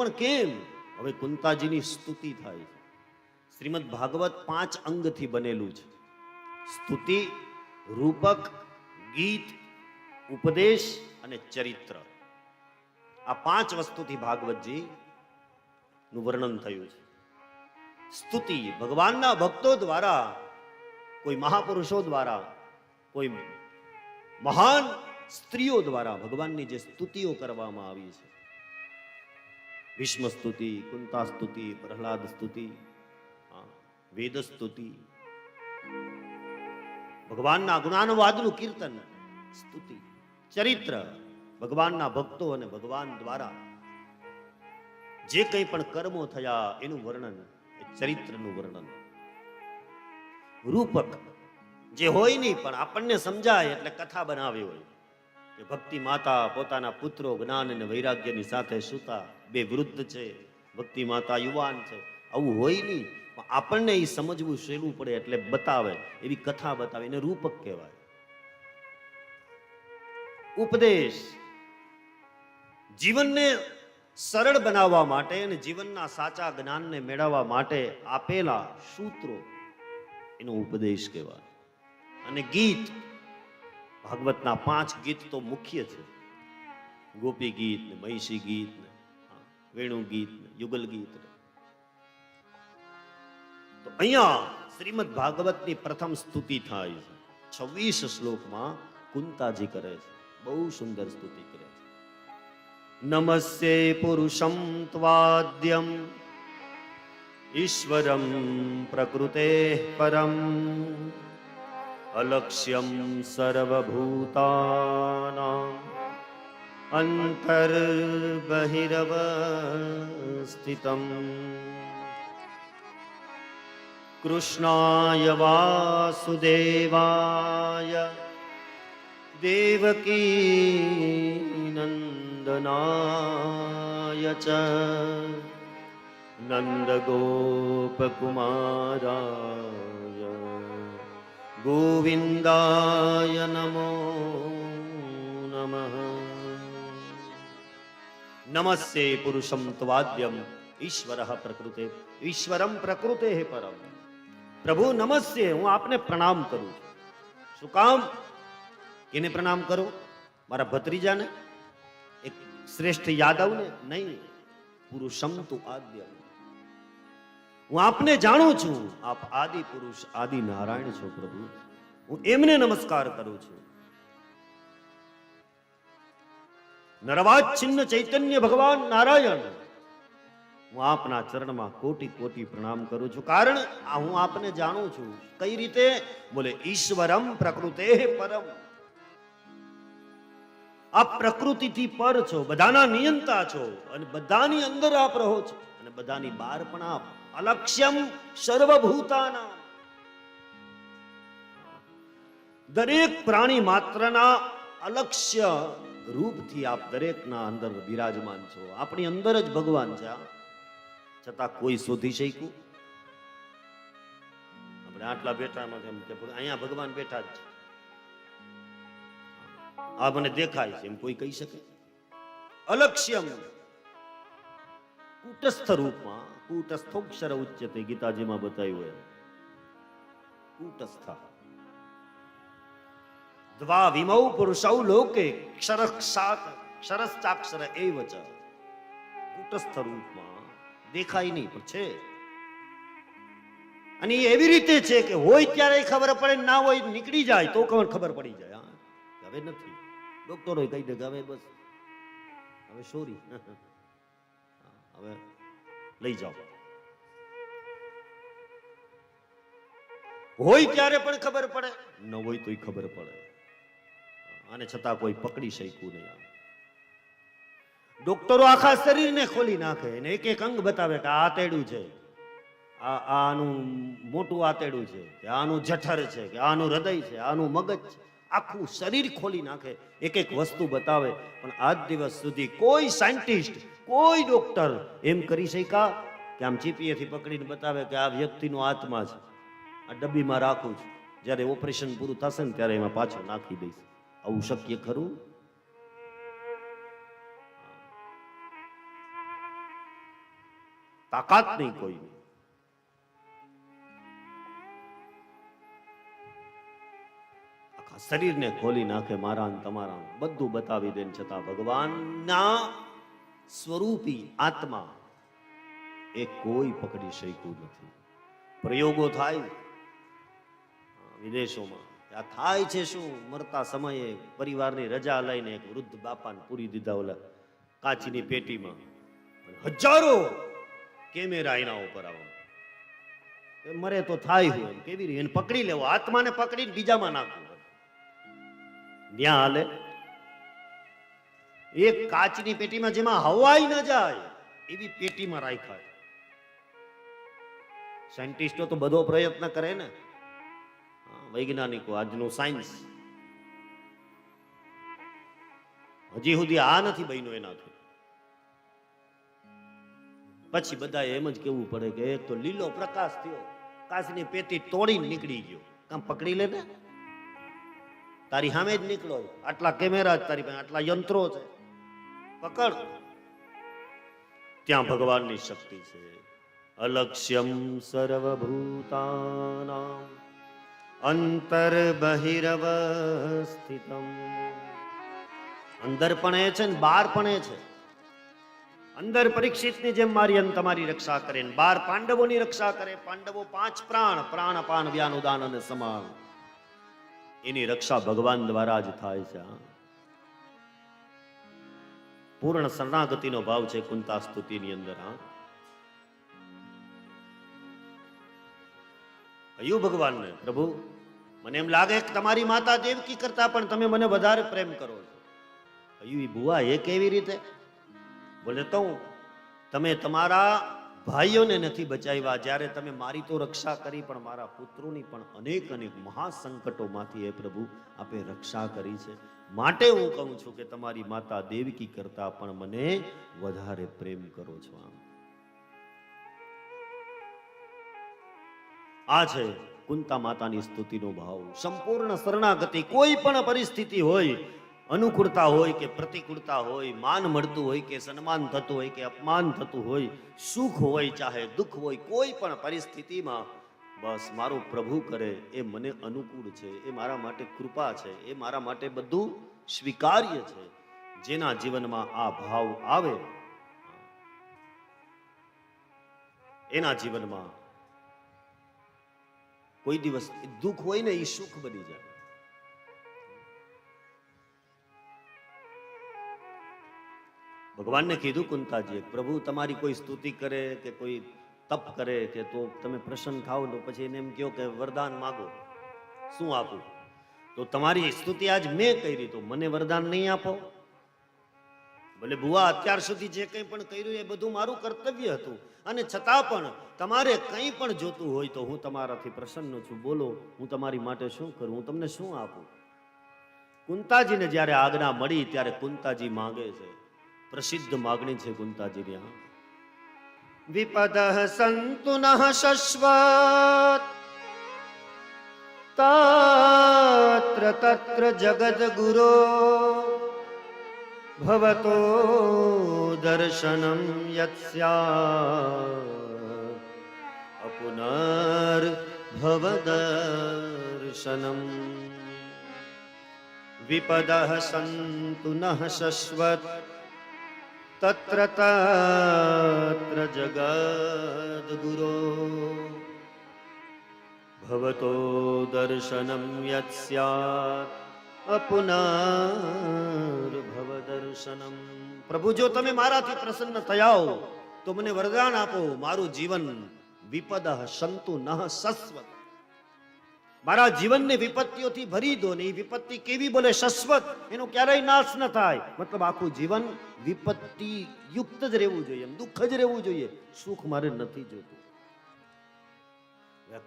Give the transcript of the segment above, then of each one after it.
પણ કેમ? હવે કુંતાજીની સ્તુતિ થાય છે. શ્રીમદ ભાગવત 5 અંગથી બનેલું છે. સ્તુતિ, રૂપક, ગીત, ઉપદેશ અને ચરિત્ર. આ 5 વસ્તુથી ભાગવતજી નું વર્ણન થયું છે. સ્તુતિ ભગવાનના ભક્તો દ્વારા, કોઈ મહાપુરુષો દ્વારા, કોઈ મહાન સ્ત્રીઓ દ્વારા ભગવાનની જે સ્તુતિઓ કરવામાં આવી છે, ભીષ્મ સ્તુતિ, કુંતા સ્તુતિ, પ્રહલાદ સ્તુતિ, વેદ સ્તુતિ, ભગવાનના ગુણાનુવાદનું કીર્તન, સ્તુતિ, ચરિત્ર, ભગવાનના ભક્તો અને ભગવાન દ્વારા જે કંઈ પણ કર્મો થયા એનું વર્ણન, એ ચરિત્રનું વર્ણન. રૂપક જે હોય નહીં પણ આપણને સમજાય એટલે કથા બનાવી હોય કે ભક્તિ માતા પોતાના પુત્રો જ્ઞાન અને વૈરાગ્યની સાથે સૂતા, બે વૃદ્ધ છે, ભક્તિ માતા યુવાન છે, આવું હોય નહીં પણ આપણને એ સમજવું સહેલું પડે એટલે બતાવે, એવી કથા બતાવે, એને રૂપક કહેવાય. ઉપદેશ જીવનને સરળ બનાવવા માટે અને જીવનના સાચા જ્ઞાનને મેળવવા માટે આપેલા સૂત્રો, એનો ઉપદેશ કહેવાય. અને ગીત, ભાગવતના 5 ગીત તો મુખ્ય છે. ગોપી ગીત ને, મહિષી ગીત ને, વેણુ ગીત ને, યુગલ ગીત ને. તો અહીંયા શ્રીમદ ભાગવતની પ્રથમ સ્તુતિ થાય છે. 26 શ્લોકમાં કુંતાજી કરે છે. બહુ સુંદર સ્તુતિ કરે છે. નમસ્તે પુરુષમ ત્વાદ્યમ ઈશ્વરમ પ્રકૃતે પરમ અલક્ષ્યમ સર્વભૂતાનાં અંતર્બહિરવસ્થિતમ કૃષ્ણાય વાસુદેવાય દેવકી નંદનાય ચ નંદગોપકુમારાય ગોવિંદાય નમો નમઃ. નમસ્તે પુરુષમ ત્વાદ્યમ ઈશ્વરઃ પ્રકૃતે ઈશ્વરમ પ્રકૃતે પરમ. પ્રભુ નમસ્તે, હું આપને પ્રણામ કરું છું. શું કામ? કેને પ્રણામ કરો? મારા ભત્રીજાને, એક શ્રેષ્ઠ યાદવને? નહીં, પુરુષમ તુ આદ્યમ. હું આપને જાણું છું, આપ આદિ પુરુષ આદિ નારાયણ છો પ્રભુ. હું એમને નમસ્કાર કરું છું. નરવાચ્છિન્ન ચૈતન્ય ભગવાન નારાયણ, હું આપના ચરણમાં કોટી કોટી પ્રણામ કરું છું. કારણ હું આપને જાણું છું. કઈ રીતે? બોલે ઈશ્વરમ પ્રકૃતે પરમ. આપ પ્રકૃતિથી પર છો, બધાના નિયંતા છો અને બધાની અંદર આપ રહો છો અને બધાની બહાર પણ આપ. અલક્ષ્યમ સર્વભૂતાનાં, દરેક પ્રાણી માત્રના અલક્ષ્ય રૂપથી આપ દરેકના અંદર બિરાજમાન છો. આપણી અંદર જ ભગવાન છે, છતાં કોઈ શોધી શક્યું? આપણે આટલા બેઠામાં એમ કે અહીંયા ભગવાન બેઠા જ છે, આ મને દેખાય છે, એમ કોઈ કહી શકે? અલક્ષ્યમ, કૂટસ્થ રૂપમાં, કૂટસ્થોક્ષર ઉચ્યતે, ગીતાજીમાં બતાવ્યું એમ. કૂટસ્થ દ્વા વિમૌ પુરુષૌ લોકે ક્ષરશ્ચાક્ષર એવ ચ. કૂટસ્થ રૂપમાં દેખાય નહીં પણ છે. અને એવી રીતે છે કે હોય ત્યારે ખબર પડે, ના હોય નીકળી જાય તો ખબર પડી જાય. હવે નથી, ડોક્ટરો કહી દે કે હવે બસ, હવે સોરી, હવે લઈ જાઓ. હોય ત્યારે પણ ખબર પડે, ન હોય તોય ખબર પડે. અને છતાં કોઈ પકડી શક્યું નહીં. ડોક્ટરો આખા શરીરને ખોલી નાખે અને એક એક અંગ બતાવે કે આ આતેડું છે, આનું મોટું આતેડું છે, કે આનું જઠર છે, કે આનું હૃદય છે, આનું મગજ છે. આખું શરીર ખોલી નાખે, એક એક વસ્તુ બતાવે. પણ આજ દિવસ સુધી કોઈ સાયન્ટિસ્ટ, કોઈ ડોક્ટર એમ કરી શક્યા કે આમ ચીપીએથી પકડીને બતાવે કે આ વ્યક્તિનો આત્મા છે, આ ડબ્બીમાં રાખું છું, જ્યારે ઓપરેશન પૂરું થશે ને ત્યારે એમાં પાછો નાખી દઈશ. આવું શક્ય ખરું? તાકાત નહીં કોઈની. આખા શરીરને ખોલી નાખે, મારા ને તમારા બધું બતાવી દે, છતાં ભગવાનના સ્વરૂપી આત્મા એ કોઈ પકડી શક્યું નથી. પ્રયોગો થાય વિદેશોમાં, આ થાય છે શું, મરતા સમયે પરિવારની રજા લઈને એક વૃદ્ધ બાપાને પૂરી દીધા ઓલા કાચની પેટીમાં, હજારો કેમેરા એના ઉપર આવો, મરે તો થાય હોય કેવી રીતે એને પકડી લેવો, આત્માને પકડીને બીજામાં નાખવું, ત્યાં હાલે. એક કાચની પેટીમાં જેમાં હવાઈ ન જાય એવી પેટીમાં રાખ્યા. સાયન્ટિસ્ટો તો બધો પ્રયત્ન કરે ને, વૈજ્ઞાનિકો, આજનું સાયન્સ, હજી સુધી આ નથી બન્યું એનાથી. પછી બધા એમ જ કેવું પડે કે એક તો લીલો પ્રકાશ થયો, કાચની પેટી તોડીને નીકળી ગયો, કામ પકડી લે ને, તારી સામે જ નીકળો, આટલા કેમેરા જ તારી પાસે, આટલા યંત્રો છે, પકડ. ત્યાં ભગવાનની શક્તિ છે. અલક્ષ્યમ સર્વભૂતાનામ અંતર બહિરવસ્થિતમ. અંદર પણ એ છે ને બહાર પણ એ છે. અંદર પરીક્ષિતની જેમ મારી અંત તમારી રક્ષા કરે, બહાર પાંડવોની રક્ષા કરે. પાંડવો 5 પ્રાણ, પ્રાણ અપાન વ્યાન ઉદાન અને સમાન, એની રક્ષા ભગવાન દ્વારા જ થાય છે. પૂર્ણ શરણાગતિનો ભાવ છે કુંતા સ્તુતિની અંદર. કહ્યું ભગવાનને, પ્રભુ મને એમ લાગે કે તમારી માતા દેવકી કરતા પણ તમે મને વધારે પ્રેમ કરો છો. કહ્યું, બુઆ એ કેવી રીતે? બોલે તો તમે તમારા ભાઈઓને નથી બચાવ્યા, જ્યારે તમે મારી તો રક્ષા કરી પણ મારા પુત્રોની પણ અનેક અનેક મહાસંકટોમાંથી હે પ્રભુ આપે રક્ષા કરી છે. માટે હું કહું છું કે તમારી માતા દેવકી કરતા પણ મને વધારે પ્રેમ કરો છો. આ છે કુંતા માતાની સ્તુતિનો ભાવ. સંપૂર્ણ શરણાગતિ. કોઈ પણ પરિસ્થિતિ હોય, અનુકૂળતા હોય કે પ્રતિકૂળતા હોય, માન મળતું હોય કે સન્માન થતું હોય કે અપમાન થતું હોય, સુખ હોય ચાહે દુઃખ હોય, કોઈ પણ પરિસ્થિતિમાં બસ મારો પ્રભુ કરે એ મને અનુકૂળ છે, એ મારા માટે કૃપા છે, એ મારા માટે બધું સ્વીકાર્ય છે. જેના જીવનમાં આ ભાવ આવે એના જીવનમાં કોઈ દિવસ દુઃખ હોય ને એ સુખ બની જાય. ભગવાનને કીધું કુંતાજીએ, પ્રભુ તમારી કોઈ સ્તુતિ કરે કે કોઈ તપ કરે કે તો તમે પ્રસન્ન થાઓ, તો પછી એને એમ કહો કે વરદાન માગો, શું આપું? તો તમારી સ્તુતિ આજ મેં કરી તો મને વરદાન નહીં આપો? ભલે બુઆ અત્યાર સુધી જે કંઈ પણ કર્યું એ બધું મારું કર્તવ્ય હતું, અને છતાં પણ તમારે કંઈ પણ જોતું હોય તો હું તમારાથી પ્રસન્ન છું. બોલો હું તમારી માટે શું કરું, હું તમને શું આપું? કુંતાજીને જ્યારે આજ્ઞા મળી ત્યારે કુંતાજી માંગે છે, પ્રસિદ્ધ માગણી છે કુંતાજીની. વિપદઃ સંતુ નઃ શશ્વત તત્ર તત્ર જગદ્ગુરો ભવતો દર્શનમ યત્સ્યાત્ અપુનર ભવદર્શનમ. વિપદઃ સંતુ નઃ શશ્વત તત્ર તત્ર જગદ્ગુરો ભવતો દર્શનમ યત્સ્યાત્ અપુનર ભવદર્શનમ. પ્રભુ જો તમે મારાથી પ્રસન્ન થયા હો તો મને વરદાન આપો, મારું જીવન વિપદઃ સંતુ નઃ શશ્વત, મારા જીવનને વિપત્તિઓથી ભરી દો ને. એ વિપત્તિ કેવી? બોલે શાશ્વત, એનો ક્યારેય નાશ ન થાય. મતલબ આખું જીવન વિપત્તિ યુક્ત જ રહેવું જોઈએ, દુઃખ જ રહેવું જોઈએ, સુખ મારે નથી જોતું.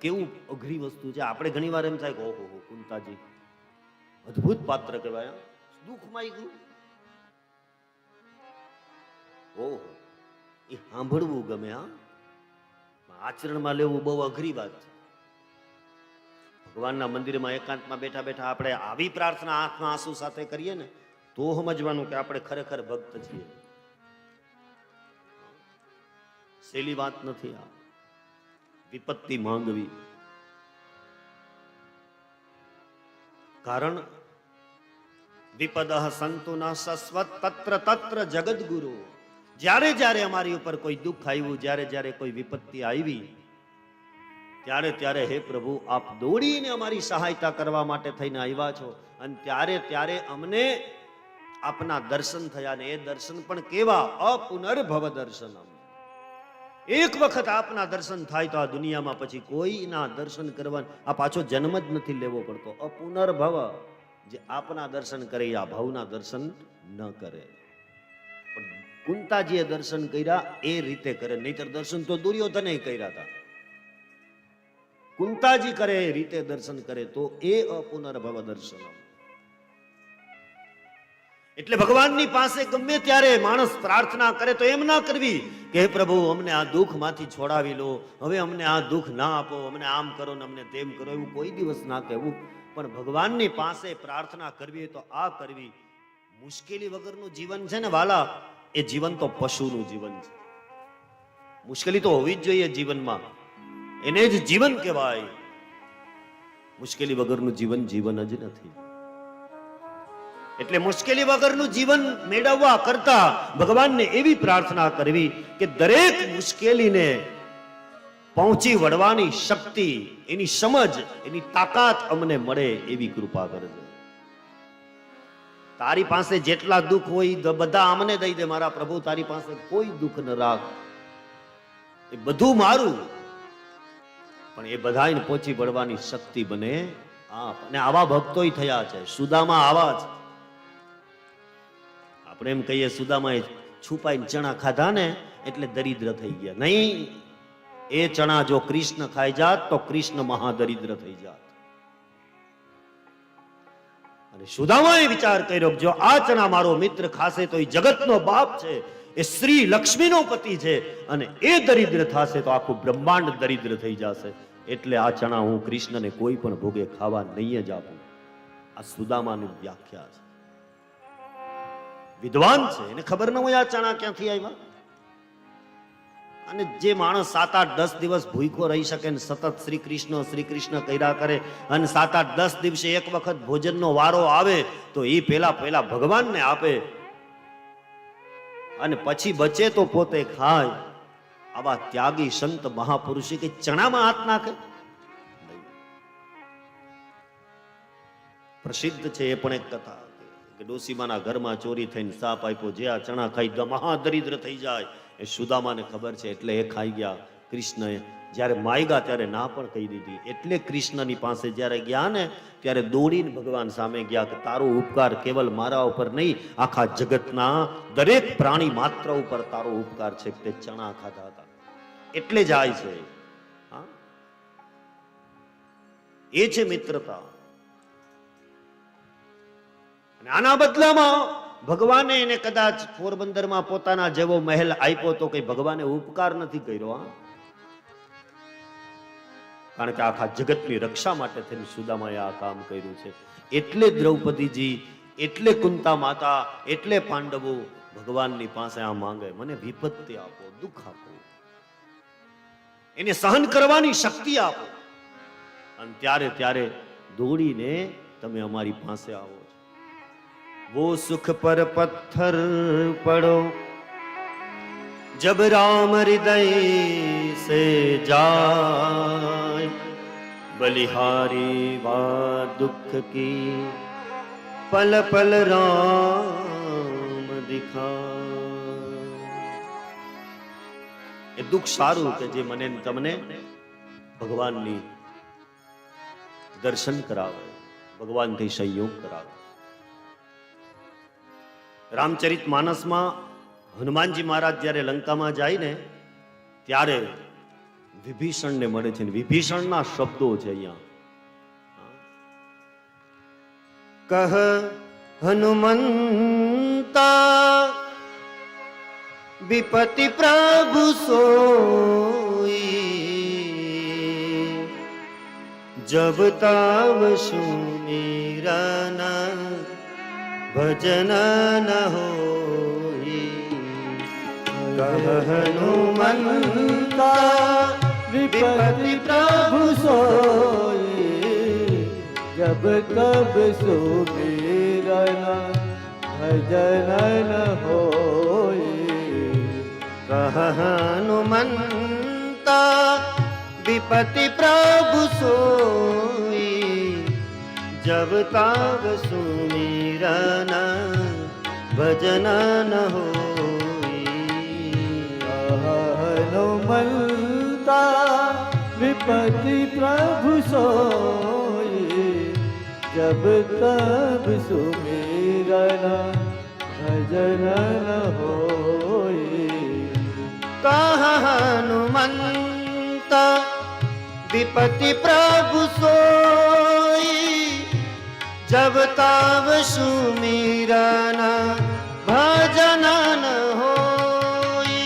કેવું અઘરી વસ્તુ છે. આપણે ઘણી વાર એમ થાય કે ઓહો કુંતાજી અદ્ભુત પાત્ર કહેવાય, દુઃખમાં ગયું. ઓહો, એ સાંભળવું ગમે, આચરણમાં લેવું બહુ અઘરી વાત છે. ભગવાનના મંદિરમાં એકાંતમાં બેઠા બેઠા આપણે આવી પ્રાર્થના આંખમાં આંસુ સાથે કરીએ ને તો સમજવાનું કે આપણે ખરેખર ભક્ત છીએ. સહેલી વાત નથી આ. વિપત્તિ માંગવી, કારણ વિપદઃ સંતુ ન સસ્વત તત્ર તત્ર જગદગુરુ. જ્યારે જ્યારે અમારી ઉપર કોઈ દુઃખ આવ્યું, જ્યારે જ્યારે કોઈ વિપત્તિ આવી, ત્યારે ત્યારે હે પ્રભુ આપ દોડીને અમારી સહાયતા કરવા માટે થઈને આવ્યા છો. અને ત્યારે ત્યારે અમને આપના દર્શન થયા, ને એ દર્શન પણ કેવા? અપુનર્ભવ દર્શન. એક વખત આપના દર્શન થાય તો આ દુનિયામાં પછી કોઈના દર્શન કરવા આ પાછો જન્મ જ નથી લેવો પડતો. અપુનર્ભવ. જે આપના દર્શન કરે આ ભાવના દર્શન ન કરે. પણ કુંતાજીએ દર્શન કર્યા એ રીતે કરે, નહીતર દર્શન તો દુર્યોધને કર્યા હતા. કુંતાજી કરે એ રીતે દર્શન કરે તો એ અપુનર્ભવ દર્શન. એટલે ભગવાનની પાસે ગમે ત્યારે માણસ પ્રાર્થના કરે તો એમ ના કરવી કે હે પ્રભુ અમને આ દુઃખ માંથી છોડાવી લો, હવે અમને આ દુઃખ ના આપો, અમને આમ કરો ને અમને તેમ કરો, એવું કોઈ દિવસ ના કહેવું. પણ ભગવાનની પાસે પ્રાર્થના કરવી તો આ કરવી. મુશ્કેલી વગરનું જીવન છે ને વાલા, એ જીવન તો પશુનું જીવન છે. મુશ્કેલી તો હોવી જ જોઈએ જીવનમાં, એને જ જીવન કહેવાય. મુશ્કેલી વગરનું જીવન જીવન જ નથી. એટલે મુશ્કેલી વગરનું જીવન મેળવવા કરતા ભગવાનને એવી પ્રાર્થના કરવી કે દરેક મુશ્કેલીને પહોંચી વળવાની શક્તિ, એની સમજ, એની તાકાત અમને મળે એવી કૃપા કરજો. તારી પાસે જેટલા દુઃખ હોય બધા અમને દઈ દે મારા પ્રભુ, તારી પાસે કોઈ દુઃખ ન રાખ, એ બધું મારું, પણ એ બધાને પહોંચી વળવાની શક્તિ બને આપ. અને આવા ભક્તોય થયા છે. સુદામા આવા જ. આપણે એમ કહીએ સુદામાએ છુપાઈને ચણા ખાધા ને એટલે દરિદ્ર થઈ ગયા. નહીં, એ ચણા જો કૃષ્ણ ખાઈ જાત તો કૃષ્ણ મહાદરિદ્ર થઈ જાત. અને સુદામાએ વિચાર કર્યો જો આ ચણા મારો મિત્ર ખાશે તો એ જગતનો બાપ છે, એ શ્રી લક્ષ્મીનો પતિ છે, અને એ દરિદ્ર થશે તો આખું બ્રહ્માંડ દરિદ્ર થઈ જશે. એટલે આ ચણા હું કૃષ્ણને કોઈ પણ ભોગે ખાવા નહીં જ આપું. આ સુદામાની વ્યાખ્યા છે. વિદ્વાન છે, એને ખબર ન હોય આ ચણા ક્યાંથી આવ્યા. અને જે માણસ 7-8-10 દિવસ ભૂખ્યો રહી શકે ને સતત શ્રી કૃષ્ણ કર્યા કરે, અને 7-8-10 દિવસે એક વખત ભોજનનો વારો આવે તો એ પેલા ભગવાનને આપે, અને પછી બચે તો પોતે ખાય. આવા ત્યાગી સંત મહાપુરુષે કે ચણામાં હાથ નાખે? પ્રસિદ્ધ છે એ પણ એક કથા કે ડોસીમાના ઘરમાં ચોરી થઈને સાપ આપ્યો, જે આ ચણા ખાઈ મહાદરિદ્ર થઈ જાય. એ સુદામાને ખબર છે એટલે એ ખાઈ ગયા. કૃષ્ણએ જ્યારે માગ્યા ત્યારે ના પણ કહી દીધી. એટલે કૃષ્ણની પાસે જ્યારે ગયા ને ત્યારે દોડીને ભગવાન સામે ગયા કે તારો ઉપકાર કેવલ મારા ઉપર નહીં, આખા જગતના દરેક પ્રાણી માત્ર ઉપર તારો ઉપકાર છે કે તે ચણા ખાધા હતા એટલે જાય છે. હા, એ છે મિત્રતા. અને આના બદલામાં ભગવાને એને કદાચ પોરબંદરમાં પોતાના જેવો મહેલ આપ્યો તો કઈ ભગવાને ઉપકાર નથી કર્યો. કારણ કે આખા જગતની રક્ષા માટે થઈને સુદામાએ આ કામ કર્યું છે. એટલે દ્રૌપદીજી, એટલે કુંતા માતા, એટલે પાંડવો ભગવાનની પાસે આ માંગે, મને વિપત્તિ આપો, દુઃખ આપો, એને સહન કરવાની શક્તિ આપો. અને ત્યારે ત્યારે દોડીને તમે અમારી પાસે આવો. वो सुख पर पत्थर पड़ो जब राम हृदय से जाए, बलिहारी वा दुख की पल पल राम दिखाए. એ દુઃખ સારું કે જે મને તમને ભગવાનની દર્શન કરાવે, ભગવાનથી સંયોગ કરાવે. રામચરિત માનસમાં હનુમાનજી મહારાજ જ્યારે લંકામાં જાય ને ત્યારે વિભીષણને મળે છે. વિભીષણના શબ્દો છે અહીંયા, કહ હનુમંતા વિપતિ પ્રભુ સોઈ, જબ તાવ સુમિરન ભજન ન હોય हनुमंता विपत्ति प्रभु सोई, जब तब सुमिरन भजन न होई। हनुमंता विपत्ति प्रभु सोई, जब तब सुमिरन भजन न होई। हनुमंता विपत्ति प्रभु सोई, जब तब सुमिरन भजन न होई। हनुमंता विपत्ति प्रभु सोई, जब तब सुमिरन भजन न होई।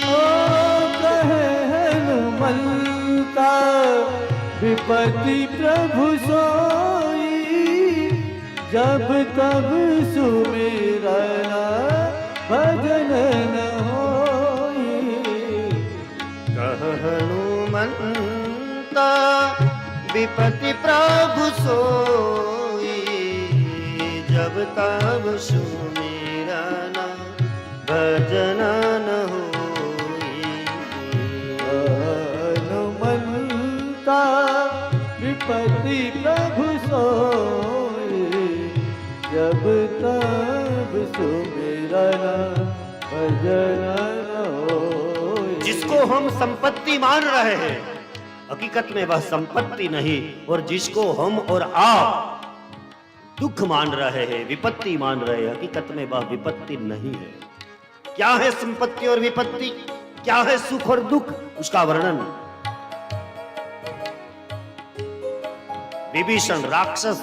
कहे हनुमंता विपत्ति प्रभु सोई, जब तब सुमिरन भजन न होई। हनुमंता विपत्ति प्रभु सोई, जब तब सुमिरन भजन न होई। हनुमंता विपत्ति प्रभु सोई, जब तब सुमिरन भजन न होई। जिसको हम संपत्ति मान रहे हैं, हकीकत में वह संपत्ति नहीं, और जिसको हम और आप दुख मान रहे हैं, विपत्ति मान रहे हैं, हकीकत में वह विपत्ति नहीं है। क्या है संपत्ति और विपत्ति, क्या है सुख और दुख, उसका वर्णन વિભીષણ રાક્ષસ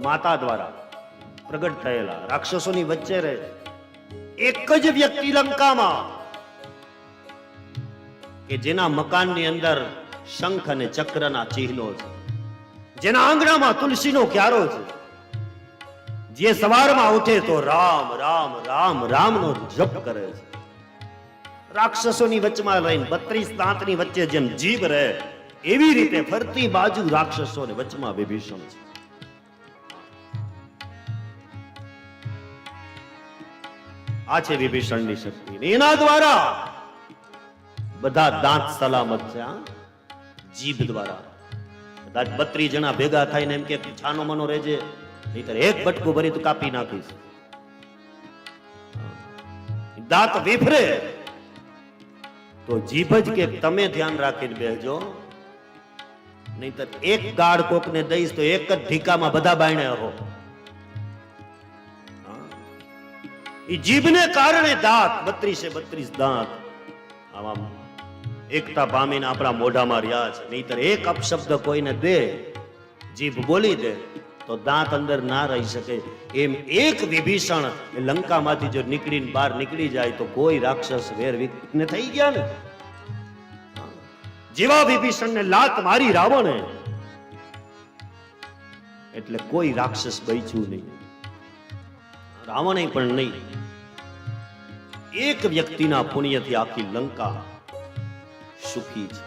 માતા દ્વારા પ્રગટ થયેલા રાક્ષસોની વચ્ચે રહે, એક જ વ્યક્તિ લંકામાં કે જેના મકાનની અંદર શંખ અને ચક્રના ચિહ્નો છે, જેના આંગણામાં તુલસીનો ક્યારો છે, જે સવારમાં ઉઠે તો રામ રામ રામ રામનો જપ કરે છે. રાક્ષસોની વચમાં રહીને 32 દાંતની વચ્ચે જેમ જીભ રહે, એવી રીતે ફરતી બાજુ રાક્ષસોને વચમાં વિભીષણ છે. આ છે વિભીષણની શક્તિ. એના દ્વારા બધા દાંત સલામત છે. જીભ દ્વારા કદાચ 32 જણા ભેગા થઈને એમ કે છાનો મનો રહેજે, નહીતર એક બટકું ભરી તું કાપી નાખીશ. દાંત વિફરે તો જીભ જ કે તમે ધ્યાન રાખીને બેસજો, નહીતર એક ગાળ કોકને દઈશ તો એક જ ઢીકામાં બધા બાયણે હો. એ જીભને કારણે દાંત 32 દાંત આમ એકતા પામીને આપણા મોઢામાં રહ્યા છે. નહીતર એક અપશબ્દ કોઈને દે, જીભ બોલી દે તો દાંત અંદર ના રહી શકે. એમ એક વિભીષણ એ લંકામાંથી જો નીકળીને બહાર નીકળી જાય તો કોઈ રાક્ષસ વેર વિઘ્ન થઈ ગયા ને. જેવા વિભીષણને લાત મારી રાવણે, એટલે કોઈ રાક્ષસ બચ્યું નહીં, રાવણે પણ નહીં. એક વ્યક્તિના પુણ્યથી આખી લંકા સુખી છે.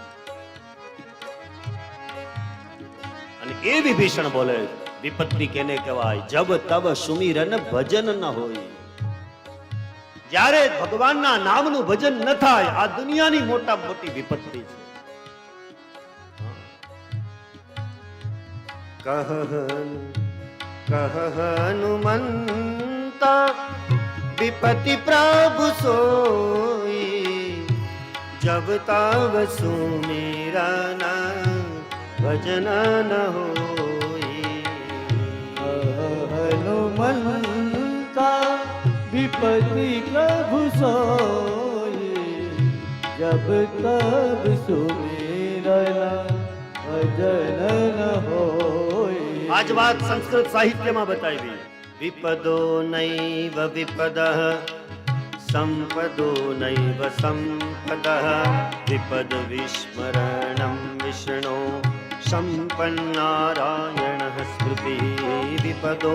અને એ વિભીષણ બોલે વિપત્તિ કેને કહેવાય, જબ તબ સુમિરન ભજન ન હોય. જ્યારે ભગવાનના નામનું ભજન ન થાય, આ દુનિયાની મોટા મોટી વિપત્તિ છે. કહ હનુમંતા વિપત્તિ પ્રભુ સોઈ, જબ તબ સુમિરન ભજન ન હોઈ. હનુમંતા વિપત્તિ પ્રભુ સોઈ, જબ તબ સુમિરન ભજન ન હોઈ. આજ વાત સંસ્કૃત સાહિત્યમાં બતાવી. વિપદો નૈવ વિપદઃ સંપદો નૈવ સંપદઃ, વિપદ વિસ્મરણં વિષ્ણો સંપન્નારાયણઃ સ્મૃતિ. વિપદો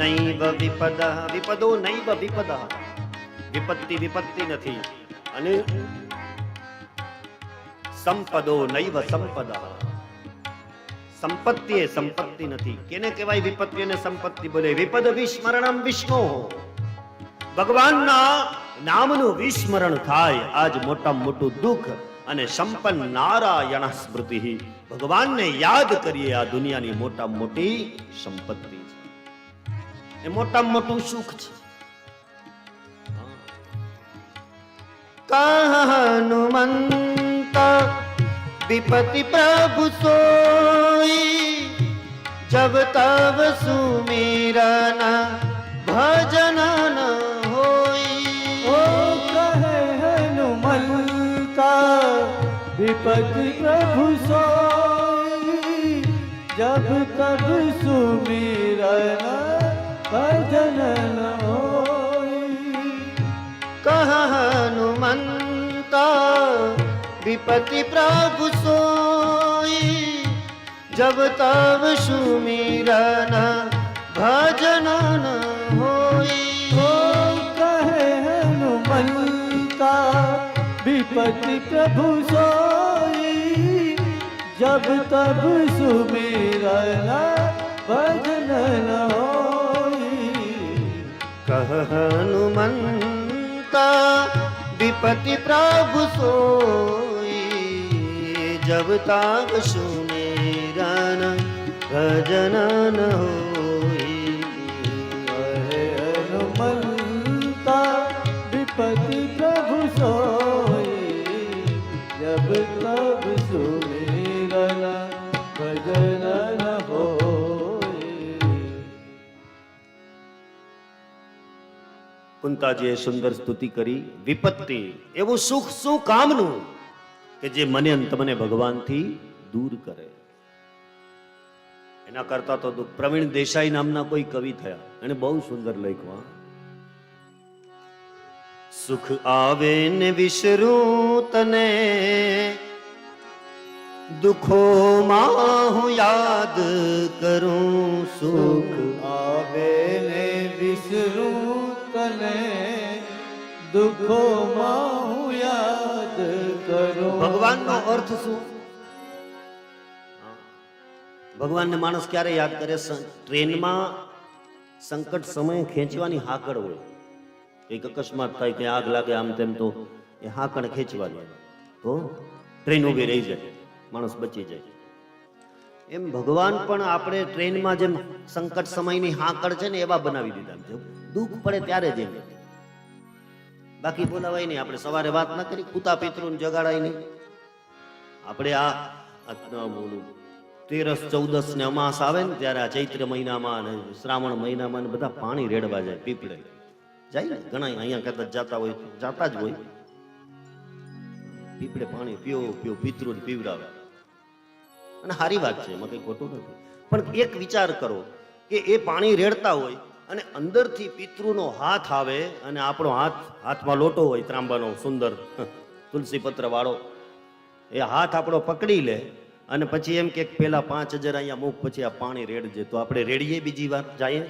નૈવ વિપદઃ, વિપદો નૈવ વિપદઃ, વિપત્તિ વિપત્તિ નથી, અને સંપદો નૈવ સંપદા, સંપત્તિ એ સંપત્તિ નથી. કેને કહેવાય વિપત્તિ અને સંપત્તિ? બોલે વિપદ વિસ્મરણમ વિષ્ણુ, ભગવાનના નામનું વિસ્મરણ થાય આજ મોટામાં મોટું દુઃખ. અને સંપન્ન નારાયણ સ્મૃતિ, ભગવાનને યાદ કરીએ આ દુનિયાની મોટામાં મોટી સંપત્તિ છે, એ મોટામાં મોટું સુખ છે. હનુમંત વિપતિ પ્રભુ સોઈ, જબ તબ સુમિરન ભજન ન હોઈ. ओ कहे हनुमंता विपति प्रभु सोई, जब तब सुमिरन भजन न होई. कह हनुमंत विपति प्रभु सोई, जब तब सुमिरन भजन न होई. ओ कहे हनुमंता विपति प्रभु सोई, जब तब सुमिरन भजन न होई. कह हनुमंत विपति प्रभु सोई, जब तब सुमिरन भजन न होई. कहे हनुमंता विपति प्रभु सोई, जब तब सुमिरन भजन न होई. કુંતાજીએ સુંદર સ્તુતિ કરી. વિપત્તિ એવું સુખ શું કામનું કે જે મને અને તમને ભગવાનથી દૂર કરે. એના કરતા તો દુઃખ. પ્રવીણ દેસાઈ નામના કોઈ કવિ થયા, એને બહુ સુંદર લખ્યું. સુખ આવે ને વિસરું તને, દુઃખોમાં હું યાદ કરું. સુખ આવે ને વિસરું તને, દુઃખોમાં હું યાદ કરું. ભગવાનનો અર્થ શું? ભગવાનને માણસ ક્યારે યાદ કરે? ટ્રેનમાં સંકટ સમયે ખેંચવાની હાકડ હોય, કઈક અકસ્માત થાય, કઈ આગ લાગે, આમ તેમ, તો એ હાકડ ખેંચવાની, તો ટ્રેન ઊભી રહી જાય, માણસ બચી જાય. એમ ભગવાન પણ આપણે ટ્રેનમાં જેમ સંકટ સમયની હાકડ છે ને એવા બનાવી દીધા. દુઃખ પડે ત્યારે જ એમ, બાકી બોલાવાય નહીં. આપણે સવારે વાત ના કરી, કૂતા પિતૃને જગાડાય નહીં. આપણે આ 13-14 ને અમાસ આવે ને ત્યારે આ ચૈત્ર મહિનામાં અને શ્રાવણ મહિનામાં ને બધા પાણી રેડવા જાય, પીપળે જાય ને. ઘણા અહીંયા કદાચ જાતા હોય, જાતા જ હોય, પીપળે પાણી પીઓ પીઓ, પિતૃને પીવડાવે. અને સારી વાત છે, એમાં કઈ ખોટું નથી. પણ એક વિચાર કરો કે એ પાણી રેડતા હોય અને અંદરથી પિતૃનો હાથ આવે અને આપણો હાથમાં લોટો હોય ત્રાંબાનો સુંદર તુલસી પત્ર વાળો, એ હાથ આપણો પકડી લે અને પછી એમ કે પેલા 5000 અહીંયા મૂક, પછી આ પાણી રેડજે. તો આપણે રેડીએ બીજી વાર જાય?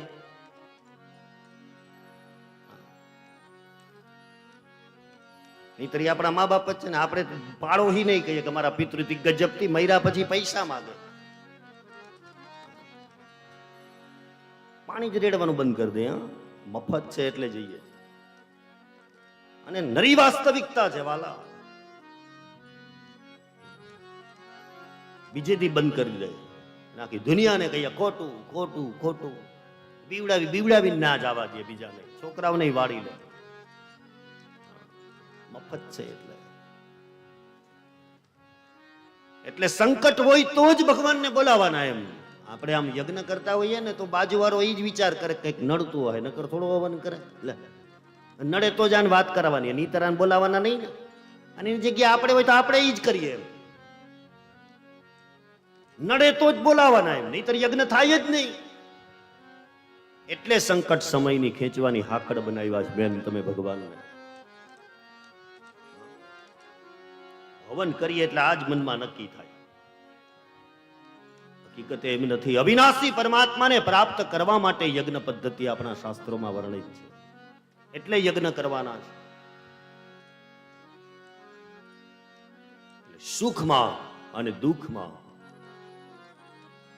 નહીતર આપણા મા બાપ જ છે ને, આપણે પાડો હી નહીં કહીએ કે મારા પિતૃથી ગજબથી મર્યા પછી પૈસા માંગે. પાણી જ રેડવાનું બંધ કરી દે. મફત છે એટલે જઈએ. અને નરી વાસ્તવિકતા છે વાલા, બીજેથી બંધ કરી દે. નાખી દુનિયાને કહીએ ખોટું ખોટું ખોટું, બીવડાવી ના જવા દે બીજાને, છોકરાઓને વાળી લે. મફત છે એટલે સંકટ હોય તો જ ભગવાનને બોલાવાના. એમ આપણે આમ યજ્ઞ કરતા હોઈએ ને તો બાજુવાળો એ જ વિચાર કરે કંઈક નડતું હોય, નકર થોડો હવન કરે. નડે તો જ આને વાત કરવાની, નહીતર આને બોલાવાના નહીં ને. અને એની જગ્યાએ આપણે હોય તો આપણે એ જ કરીએ. એમ નડે તો જ બોલાવાના, એમ નહીતર યજ્ઞ થાય જ નહીં. એટલે સંકટ સમયની ખેંચવાની હાકડ બનાવ્યા છે બેન તમે ભગવાનને. હવન કરીએ એટલે આજ મનમાં નક્કી થાય. હકીકતે એમ નથી. અવિનાશી પરમાત્માને પ્રાપ્ત કરવા માટે યજ્ઞ પદ્ધતિ આપણા શાસ્ત્રોમાં વર્ણિત છે. એટલે યજ્ઞ કરવાના છે. સુખમાં અને દુઃખમાં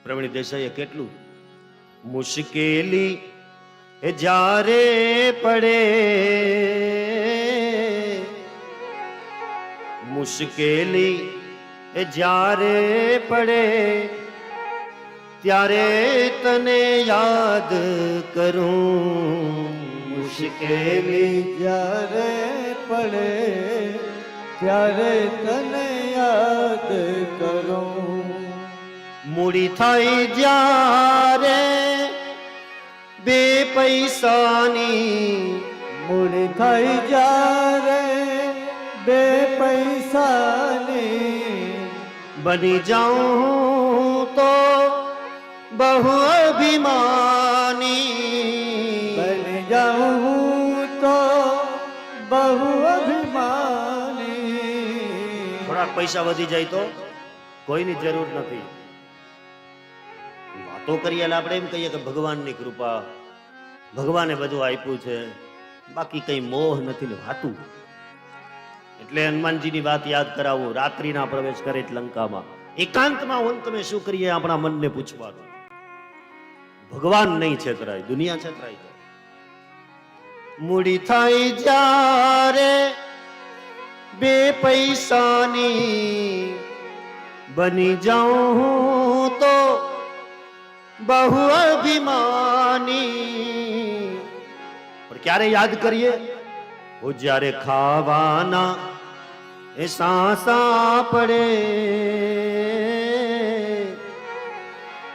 પ્રવીણ દેસાઈએ કેટલું મુશ્કેલી એ જ્યારે પડે, મુશ્કેલી એ જ્યારે પડે ત્યારે તને યાદ કરું. મુશ્કેલી જ્યારે પડે ત્યારે તને યાદ કરું. મૂડી થાય જ્યારે બે પૈસાની, મૂડી થઈ જ્યારે બે પૈસાની, બની જાઉં તો બહુ અભિમાની. બની જાઉં તો બહુ અભિમાની. થોડાક પૈસા વધી જાય તો કોઈની જરૂર નથી. વાતો કરીએ એટલે આપણે એમ કહીએ કે ભગવાનની કૃપા, ભગવાને બધું આપ્યું છે, બાકી કઈ મોહ નથી ને વાતું. એટલે હનુમાનજીની વાત યાદ કરાવું. રાત્રિના પ્રવેશ કરે લંકામાં, એકાંતમાં હું તમે શું કરીએ આપણા મનને પૂછવાનું. ભગવાન નહીં છેતરાય, દુનિયા છેતરાય છે. મૂડી થાય જ્યારે બે પૈસાની, બની જાઉં તો બહુ અભિમાની. પણ ક્યારે યાદ કરીએ? હું જ્યારે ખાવાના એ સાંસા પડે,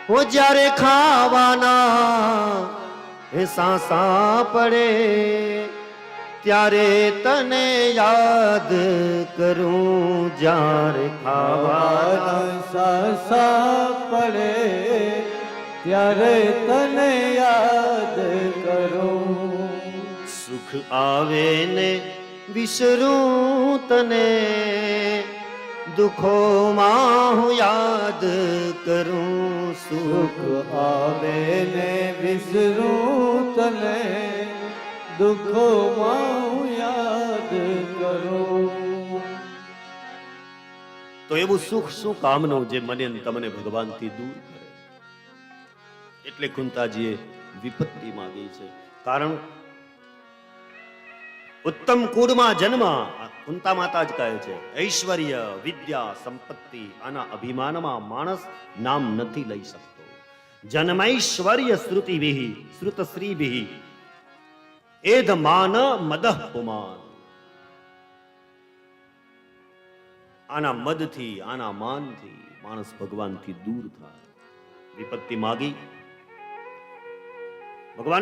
હું જ્યારે ખાવાના એ સાંસા પડે ત્યારે તને યાદ કરું. જ્યારે ખાવાના સાસા પડે ત્યારે તને યાદ કરું. સુખ આવે ને વિસરું તને, દુઃખોમાં હું યાદ કરું. સુખ આવે ને વિસરું તને, દુઃખોમાં હું યાદ કરું. તો એવું સુખ શું કામનું જે મને ને તમને ભગવાનથી દૂર કરે. એટલે કુંતાજીએ વિપત્તિ માંગી છે. કારણ ઉત્તમ કુળમાં જન્મ, કુંતા માતા જ કહે છે, ઐશ્વર્ય વિદ્યા સંપત્તિ આના અભિમાનમાં માણસ નામ નથી લઈ શકતો. જન્મૈશ્વર્ય શ્રુતિ વિહી શ્રુત શ્રી વિહી એધ માન મદઃ પુમાન. આના મદથી આના માનથી માણસ ભગવાનથી દૂર થાય. વિપત્તિ માગી, ભગવાન